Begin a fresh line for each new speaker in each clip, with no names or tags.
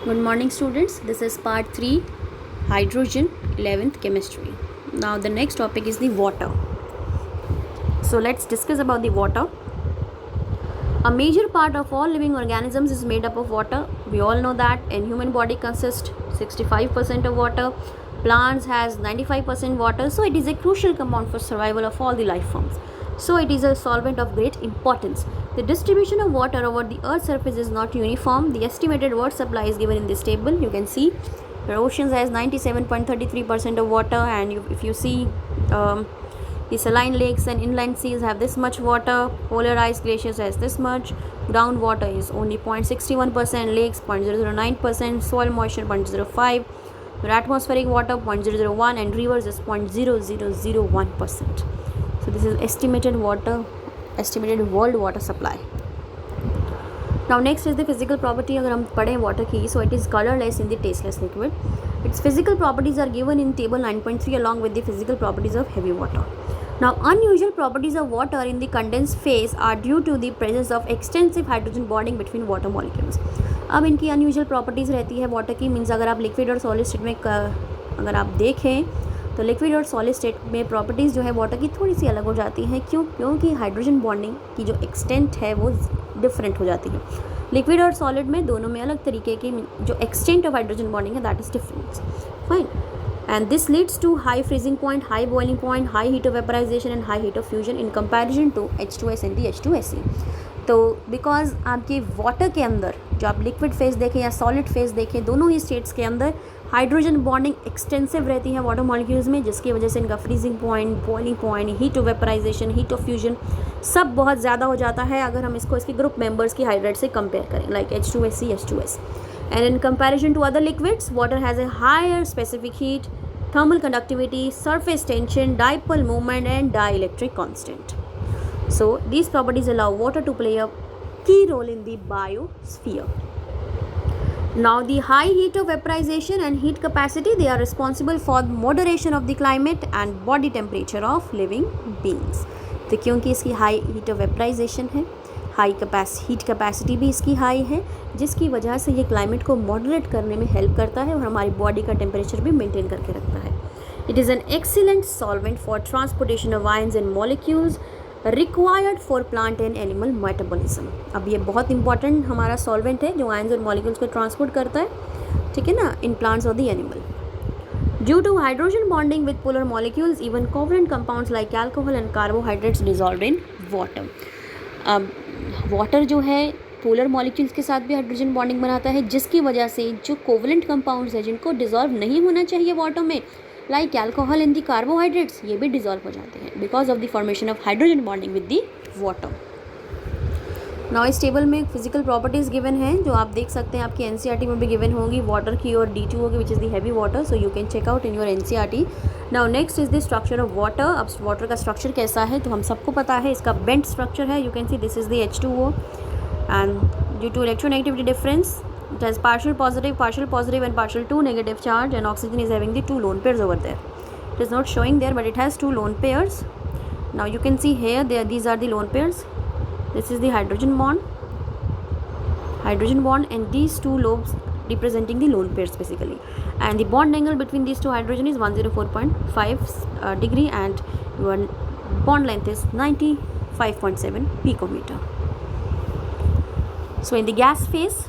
Good morning students, this is part 3 hydrogen 11th chemistry. Now the next topic is the water. So let's discuss about the water. A major part of all living organisms is made up of water. We all know that, and human body consists 65% of water. Plants has 95% water, so it is a crucial compound for survival of all the life forms. So it is a solvent of great importance. The distribution of water over the earth's surface is not uniform. The estimated water supply is given in this table. You can see the oceans has 97.33% of water, and if you see the saline lakes and inland seas have this much water. Polar ice glaciers has this much. Groundwater is only 0.61%, lakes 0.009%, soil moisture 0.05%, your atmospheric water 0.001, and rivers is 0.0001%. So this is estimated world water supply. Now next is the physical property. अगर हम पढ़ें water की, so it is colorless in the tasteless liquid. Its physical properties are given in table 9.3 along with the physical properties of heavy water. Now unusual properties of water in the condensed phase are due to the presence of extensive hydrogen bonding between water molecules. अब इनकी unusual properties रहती है water की, means अगर आप liquid और solid state में अगर आप देखें तो लिक्विड और सॉलिड स्टेट में प्रॉपर्टीज़ जो है वाटर की थोड़ी सी अलग हो जाती हैं. क्योंकि हाइड्रोजन बॉन्डिंग की जो एक्सटेंट है वो डिफरेंट हो जाती है. लिक्विड और सॉलिड में दोनों में अलग तरीके की जो एक्सटेंट ऑफ हाइड्रोजन बॉन्डिंग है that is different. Fine. And this leads to high freezing point, high boiling point, high heat of vaporisation and high heat of fusion in comparison to H2S and the H2SE. तो because आपके water के अंदर जो आप liquid phase देखें या solid phase देखें, दोनों ही स्टेट्स के अंदर हाइड्रोजन बॉन्डिंग एक्सटेंसिव रहती है वाटर मॉलिक्यूल्स में, जिसकी वजह से इनका freezing point, boiling point, heat of vaporisation, heat of fusion सब बहुत ज़्यादा हो जाता है अगर हम इसके ग्रुप मेंबर्स की हाइड्रेट से कंपेयर करें, like H2SE, H2S. And in comparison to other liquids water has a higher specific heat, thermal conductivity, surface tension, dipole moment and dielectric constant. So these properties allow water to play a key role in the biosphere. Now the high heat of vaporization and heat capacity, they are responsible for moderation of the climate and body temperature of living beings. तो क्योंकि इसकी high heat of vaporisation है, heat capacity भी इसकी high है, जिसकी वजह से ये क्लाइमेट को मॉडरेट करने में हेल्प करता है और हमारी बॉडी का टेम्परेचर भी मेंटेन करके रखता है. It is an excellent solvent for transportation of ions and molecules required for plant and animal metabolism. अब ये बहुत इंपॉर्टेंट हमारा सॉल्वेंट है जो आयंस और मॉलिक्यूल्स को ट्रांसपोर्ट करता है, ठीक है ना, इन प्लांट्स और the animal. Due to hydrogen bonding with polar molecules, even covalent compounds like alcohol and carbohydrates dissolved in water. अब वाटर जो है पोलर मॉलिक्यूल्स के साथ भी हाइड्रोजन बॉन्डिंग बनाता है, जिसकी वजह से जो कोवलेंट कंपाउंड्स हैं जिनको डिजॉल्व नहीं होना चाहिए वाटर में, like alcohol and the carbohydrates, ये भी डिजॉल्व हो जाते हैं because of the formation of hydrogen bonding with the water. Now इस टेबल में फिजिकल प्रॉपर्टीज़ गिवन हैं जो आप देख सकते हैं, आपकी NCERT में भी गिवन होगी वाटर की और D2O की, which is the heavy water. So you can check out in your NCERT. Now next is the structure of water. अब वाटर का स्ट्रक्चर कैसा है तो हम सबको पता है, इसका बेंट स्ट्रक्चर है. You can see this is the H2O and due to electronegativity difference it has partial positive and partial 2 negative charge, and oxygen is having the 2 lone pairs over there. It is not showing there, but it has 2 lone pairs. Now you can see here these are the lone pairs. This is the hydrogen bond and these 2 lobes representing the lone pairs basically, and the bond angle between these 2 hydrogen is 104.5 degree and your bond length is 95.7 picometer. So in the gas phase,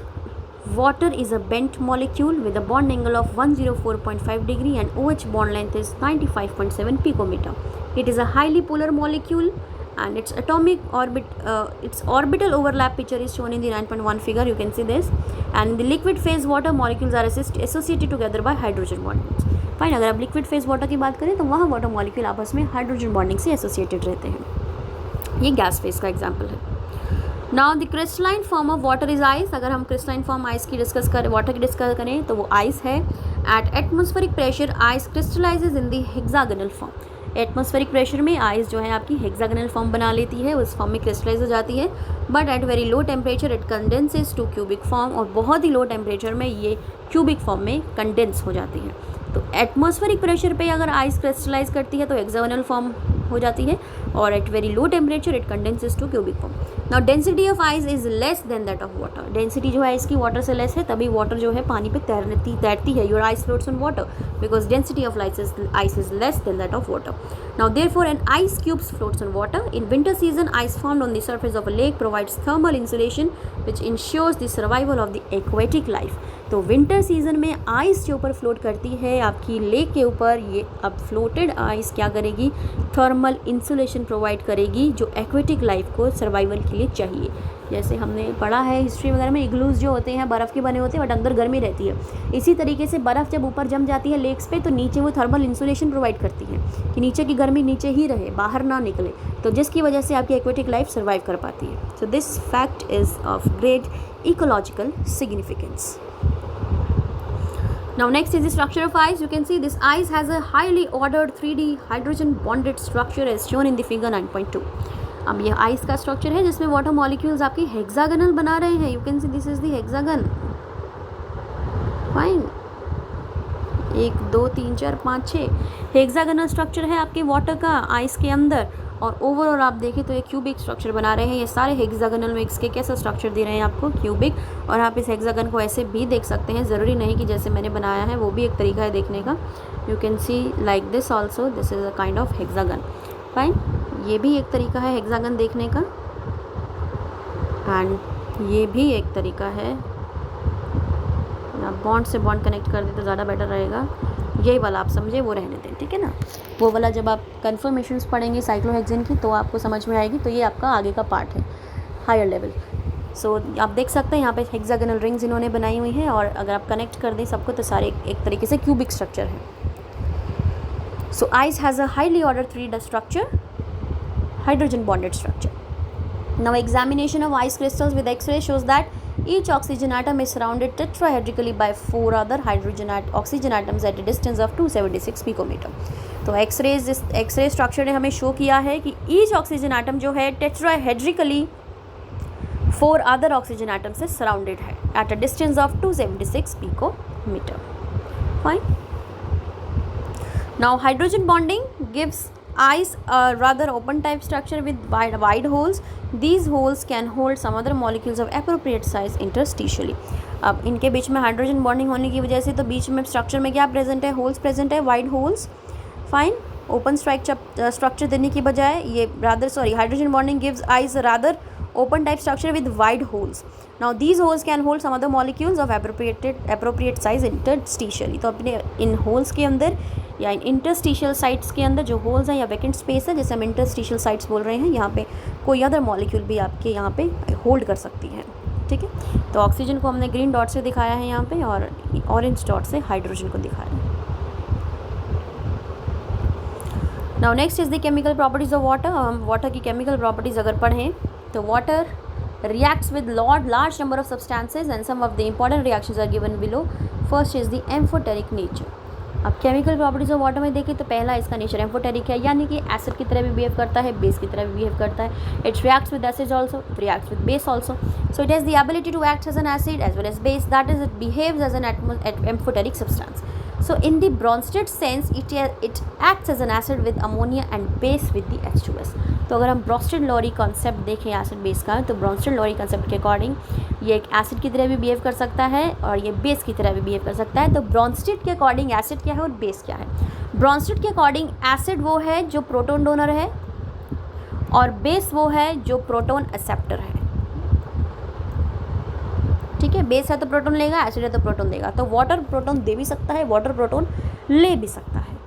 water is a bent molecule with a bond angle of 104.5 degree and OH bond length is 95.7 picometer. It is a highly polar molecule and its atomic orbit, its orbital overlap picture is shown in the 9.1 figure. You can see this. And in the liquid phase water, molecules are associated together by hydrogen bonds. Fine. अगर आप liquid phase water की बात करें तो वहाँ water molecule आपस में hydrogen bonding से एसोसिएटेड रहते हैं. ये गैस फेज का एग्जाम्पल है. Now the crystalline form of water is ice. अगर हम क्रिस्टलाइन फॉर्म आइस की वाटर की डिस्कस करें तो वो आइस है. At atmospheric pressure ice crystallises in the hexagonal form. Atmospheric pressure में आइस जो है आपकी हेक्सागोनल फॉर्म बना लेती है, उस फॉर्म में क्रिस्टलाइज हो जाती है. But at very low temperature it condenses to cubic form, और बहुत ही लो टेम्परेचर में ये क्यूबिक फॉर्म में कंडेंस हो जाती है. तो एटमॉस्फेरिक प्रेशर पे अगर आइस क्रिस्टलाइज करती है तो हेक्सागोनल फॉर्म हो जाती है और at very low temperature it condenses to cubic form. Now density of ice is less than that of water. Density जो है इसकी वाटर से लेस है, तभी वाटर जो है पानी पे तैरती है. Your eyes floats on water because density of ice is less than that of water. Now therefore an ice cube floats on water. In winter season, ice formed on the surface of a lake provides thermal insulation which ensures the survival of the aquatic life. तो winter season में ice जो ऊपर float करती है आपकी lake के ऊपर, ये अब फ्लोटेड आइस क्या करेगी, थर्मल इंसुलेशन प्रोवाइड करेगी जो एक्वेटिक लाइफ को सर्वाइवल के लिए चाहिए. जैसे हमने पढ़ा है हिस्ट्री वगैरह में, इग्लूज जो होते हैं बर्फ़ के बने होते हैं बट अंदर गर्मी रहती है. इसी तरीके से बर्फ़ जब ऊपर जम जाती है लेक्स पे तो नीचे वो थर्मल इंसुलेशन प्रोवाइड करती है कि नीचे की गर्मी नीचे ही रहे, बाहर ना निकले, तो जिसकी वजह से आपकी एक्वेटिक लाइफ सर्वाइव कर पाती है. So this fact is of great ecological significance. Now next is the structure of ice. You can see this ice has a highly ordered 3D hydrogen bonded structure as shown in the figure 9.2. अब ये ice का structure है जिसमें water molecules आपकी hexagonal बना रहे हैं. You can see this is the hexagon. Fine. 1 2 3 4 5 6 hexagonal structure है आपके वाटर का आइस के अंदर. और ओवरऑल आप देखें तो एक क्यूबिक स्ट्रक्चर बना रहे हैं. ये सारे हेक्सागोनल मिक्स के कैसा स्ट्रक्चर दे रहे हैं आपको, क्यूबिक. और आप इस हेक्सागन को ऐसे भी देख सकते हैं, ज़रूरी नहीं कि जैसे मैंने बनाया है, वो भी एक तरीका है देखने का. You can C like this also, this is a kind of hexagon. Fine. ये भी एक तरीका है हेक्सागन देखने का एंड ये भी एक तरीका है. आप बॉन्ड से बॉन्ड कनेक्ट कर दें तो ज़्यादा बेटर रहेगा. यही वाला आप समझे, वो रहने दें, ठीक है ना. वो वाला जब आप कन्फर्मेशंस पढ़ेंगे साइक्लोहेक्सेन की तो आपको समझ में आएगी. तो ये आपका आगे का पार्ट है, हायर लेवल. सो आप देख सकते हैं यहाँ पे हेक्सागोनल रिंग्स इन्होंने बनाई हुई हैं और अगर आप कनेक्ट कर दें सबको तो सारे एक तरीके से क्यूबिक स्ट्रक्चर है. So ice has a highly ordered 3D structure, hydrogen bonded structure. Now examination of ice crystals with X-ray shows that each oxygen atom is surrounded tetrahedrically by 4 other oxygen atoms at a distance of 276 picometer. तो x ray structure ने हमें show किया है कि each oxygen atom जो है टेट्राहेड्रिकली 4 other oxygen atom से surrounded है at a distance of 276 picometer. Fine. Now hydrogen bonding gives ice a rather open type structure with wide holes. These holes can hold some other molecules of appropriate size interstitially. अब इनके बीच में hydrogen bonding होने की वजह से तो बीच में structure में क्या प्रेजेंट है, होल्स प्रेजेंट है, wide holes. Fine. Open structure देने की बजाय ये hydrogen bonding gives ice rather open type structure with wide holes. Now these holes can hold some other molecules of appropriate size interstitially. तो अपने इन holes के अंदर या इन interstitial sites के अंदर जो holes हैं या vacant space है, जैसे हम interstitial sites बोल रहे हैं, यहाँ पे कोई other molecule भी आपके यहाँ पे hold कर सकती है. ठीक है. तो ऑक्सीजन को हमने ग्रीन डॉट से दिखाया है यहाँ पे और ऑरेंज डॉट से हाइड्रोजन को दिखाया है. Now next is the chemical properties of water. हम वाटर की केमिकल प्रॉपर्टीज़ अगर पढ़ें तो water reacts with large number of substances and some of the important reactions are given below. First is the amphoteric nature. अब chemical properties of water में देखें तो पहला इसका नेचर एम्फोटेरिक है, यानी कि एसिड की तरह भी बिहेव करता है, बेस की तरह भी बिहेव करता है. It reacts with acid also, it reacts with base also. So it has the ability to act as an acid as well as base, that is it behaves as an amphoteric substance. So in the Bronsted sense, it acts as an acid with ammonia and base with the H2S. तो अगर हम Brønsted-lorry concept देखें acid base का, तो Brønsted-lorry concept के according ये एक acid की तरह भी बिहेव कर सकता है और ये बेस की तरह भी बिहेव कर सकता है. तो ब्रॉन्स्टेड के अकॉर्डिंग एसिड क्या है और बेस क्या है? ब्रॉन्स्टेड के अकॉर्डिंग एसिड वो है जो प्रोटोन डोनर है और बेस वो है जो प्रोटोन एक्सेप्टर है. ठीक है. बेस है तो प्रोटोन लेगा, एसिड है तो प्रोटोन देगा. तो वाटर प्रोटोन दे भी सकता है, वाटर प्रोटोन ले भी सकता है.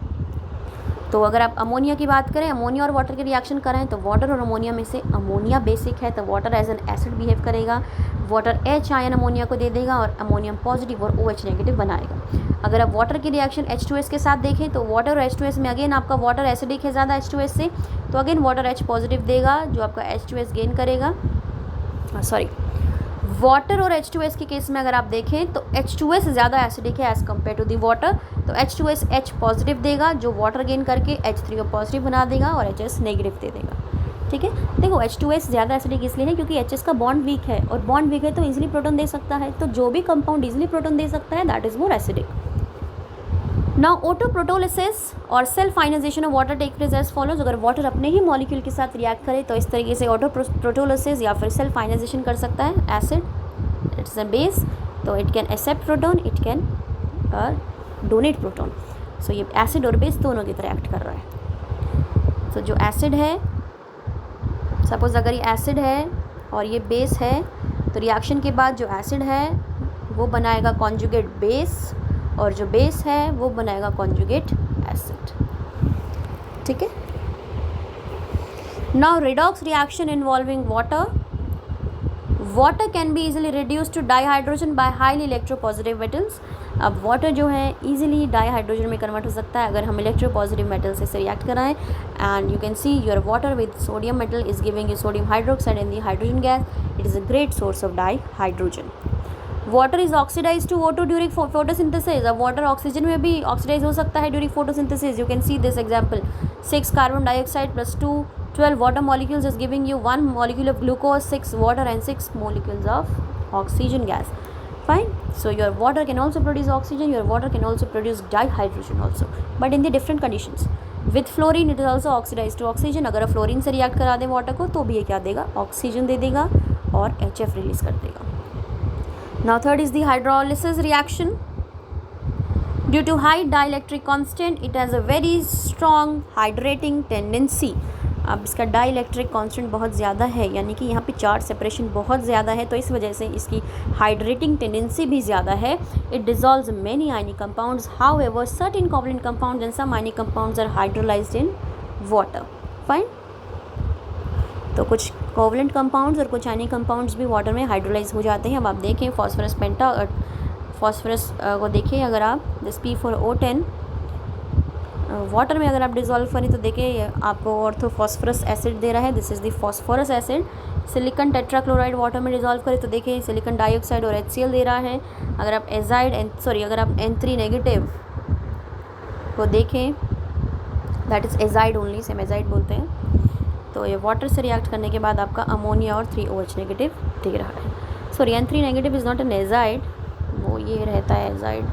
तो अगर आप अमोनिया की बात करें, अमोनिया और वाटर के रिएक्शन करें तो वाटर और अमोनिया में से अमोनिया बेसिक है तो water as an acid behave करेगा. वाटर H आयन अमोनिया को दे देगा और अमोनियम पॉजिटिव और OH नेगेटिव बनाएगा. अगर आप वाटर की रिएक्शन H2S के साथ देखें तो वाटर और H2S में अगेन आपका वाटर एसिडिक है ज़्यादा H2S से, तो अगेन वाटर H पॉजिटिव देगा जो आपका H2S गेन करेगा. वाटर और H2S के केस में अगर आप देखें तो H2S ज़्यादा एसिडिक है as compare to the water, तो H2S H पॉजिटिव देगा जो वाटर गेन करके H3O पॉजिटिव बना देगा और HS नेगेटिव दे देगा. ठीक है. देखो H2S ज़्यादा एसिडिक इसलिए है क्योंकि HS का बॉन्ड वीक है और बॉन्ड वीक है तो इजीली प्रोटोन दे सकता है. तो जो भी कंपाउंड इजीली प्रोटोन दे सकता है that is more acidic. Now auto protolysis और self ionisation of water take place as follows. अगर वाटर अपने ही मॉलिक्यूल के साथ रिएक्ट करे तो इस तरीके से ऑटो प्रोटोलिसिस या फिर सेल्फ आयनाइजेशन कर सकता है। एसिड इट्स अ बेस, तो it can accept proton, it can donate proton. So ये एसिड और बेस दोनों की तरह एक्ट कर रहा है। तो जो एसिड है, सपोज अगर ये एसिड है और ये बेस है, तो रिएक्शन के बाद जो एसिड है वो बनाएगा कॉन्जुगेट बेस, और जो बेस है वो बनाएगा कॉन्जुगेट एसिड। ठीक है। Now redox reaction involving water can be easily reduce to dihydrogen by highly electropositive metals. अब वाटर जो है इजीली डाईहाइड्रोजन में कन्वर्ट हो सकता है अगर हम इलेक्ट्रोपॉजिटिव मेटल से रिएक्ट कराएं। And you can see your water with sodium metal is giving you sodium hydroxide in the hydrogen gas. It is a great source of dihydrogen. Water is oxidise to O2 during photosynthesis. अब water oxygen में भी oxidise हो सकता है during photosynthesis. You can see this example, 6 carbon dioxide plus 2 12 water molecules is giving you 1 molecule of glucose, 6 water and 6 molecules of oxygen gas. Fine. So your water can also produce oxygen, your water can also produce dihydrogen also, but in the different conditions. With fluorine it is also oxidized to oxygen. अगर fluorine से react करा दें water को तो भी ये क्या देगा, ऑक्सीजन दे देगा और HF रिलीज कर देगा। Now third is the hydrolysis reaction. Due to high dielectric constant, it has a very strong hydrating tendency. अब इसका डाइलेक्ट्रिक कांस्टेंट बहुत ज़्यादा है, यानी कि यहाँ पे चार्ज सेपरेशन बहुत ज़्यादा है, तो इस वजह से इसकी हाइड्रेटिंग टेंडेंसी भी ज़्यादा है। It dissolves many ionic compounds, however certain covalent compounds and some ionic compounds are hydrolysed in water. Fine. तो कुछ कोवलेंट कंपाउंड्स और कुछ आयनिक कंपाउंड्स भी वाटर में हाइड्रोलाइज हो जाते हैं। अब आप देखें फॉस्फोरस पेंटा और फॉस्फोरस को देखिए, अगर आप दिस P4O10 वाटर में अगर आप डिज़ोल्व करें तो देखिए आपको ऑर्थोफॉस्फोरस एसिड दे रहा है, this is the phosphorous acid. Silicon tetrachloride water में डिज़ोल्व करें तो देखिए सिलिकॉन डाइऑक्साइड और HCl दे रहा है। अगर आप अगर आप N3 नेगेटिव को देखें, that is azide only, same azide बोलते हैं। तो ये वाटर से रिएक्ट करने के बाद आपका अमोनिया और 3OH नेगेटिव दिख रहा है। Sorry, N3 negative is not an azide, वो ये रहता है azide,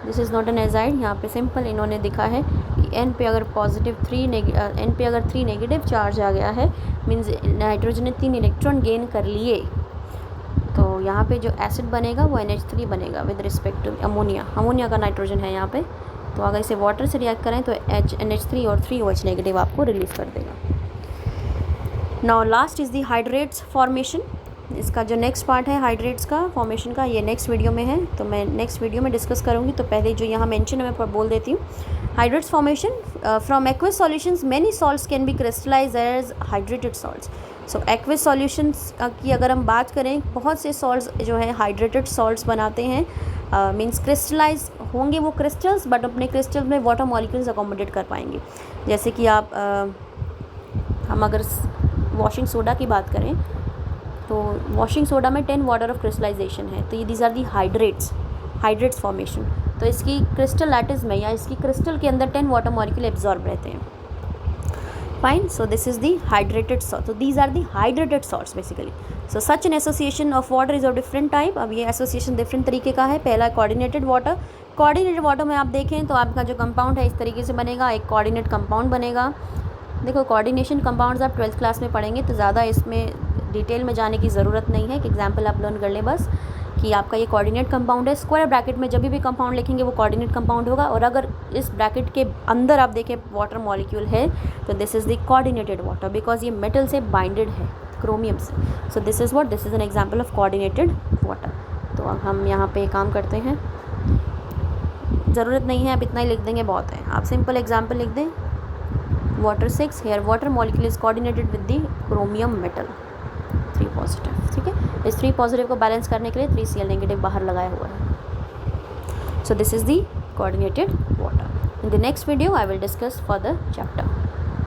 this is not an azide. यहाँ पे सिंपल इन्होंने दिखा है कि N पे अगर N पे अगर 3 नेगेटिव चार्ज आ गया है, मीन्स नाइट्रोजन ने 3 इलेक्ट्रॉन गेन कर लिए, तो यहाँ पे जो एसिड बनेगा वो NH3 बनेगा विद रिस्पेक्ट टू अमोनिया का नाइट्रोजन है यहाँ पे। तो अगर इसे वाटर से रिएक्ट करें तो NH3 और 3OH नेगेटिव आपको रिलीज कर देगा। Now last is the hydrates formation. इसका जो नेक्स्ट पार्ट है हाइड्रेट्स का फॉर्मेशन का, ये नेक्स्ट वीडियो में है, तो मैं नेक्स्ट वीडियो में डिस्कस करूँगी। तो पहले जो यहाँ मेंशन है मैं बोल देती हूँ। Hydrates formation from aqueous solutions many salts can be crystallise as hydrated salts. So aqueous solutions की अगर हम बात करें, बहुत से सॉल्ट्स जो है हाइड्रेटेड सॉल्ट्स बनाते हैं, मीन्स क्रिस्टलाइज होंगे वो क्रिस्टल्स, बट अपने क्रिस्टल में वाटर मॉलिक्यूल्स अकोमोडेट कर पाएंगे। जैसे कि आप हम अगर वॉशिंग सोडा की बात करें तो वॉशिंग सोडा में 10 वाटर ऑफ क्रिस्टलाइजेशन है, तो ये these are the hydrates formation. तो इसकी क्रिस्टल लैटिस में या इसकी क्रिस्टल के अंदर 10 वाटर मॉलिक्यूल एब्जॉर्ब रहते हैं। Fine. So this is the hydrated salt, तो these are the hydrated salts basically. So such an association of water is of different type. अब ये एसोसिएशन डिफरेंट तरीके का है। पहला कोऑर्डिनेटेड वाटर। कोऑर्डिनेटेड वाटर में आप देखें तो आपका जो कंपाउंड है इस तरीके से बनेगा, एक कोऑर्डिनेट कंपाउंड बनेगा। देखो कोऑर्डिनेशन कंपाउंड्स आप 12th क्लास में पढ़ेंगे, तो ज़्यादा इसमें डिटेल में जाने की ज़रूरत नहीं है। एक एग्जांपल आप लर्न कर लें बस कि आपका ये कोऑर्डिनेट कंपाउंड है। स्क्वायर ब्रैकेट में जब भी कंपाउंड लिखेंगे वो कोऑर्डिनेट कंपाउंड होगा, और अगर इस ब्रैकेट के अंदर आप देखें वाटर मॉलिक्यूल है तो this is the coordinated water, because ये मेटल से बाइंडेड है, क्रोमियम से। सो this is an example of coordinated water. तो अब हम यहाँ पे काम करते हैं, ज़रूरत नहीं है आप इतना ही लिख देंगे बहुत है। आप सिंपल एग्जाम्पल लिख दें, water 6, here water molecule is coordinated with the chromium metal 3 positive. ठीक है, इस 3 पॉजिटिव को बैलेंस करने के लिए 3Cl नेगेटिव बाहर लगाया हुआ है। सो this is the coordinated water. In the next video I will discuss further chapter.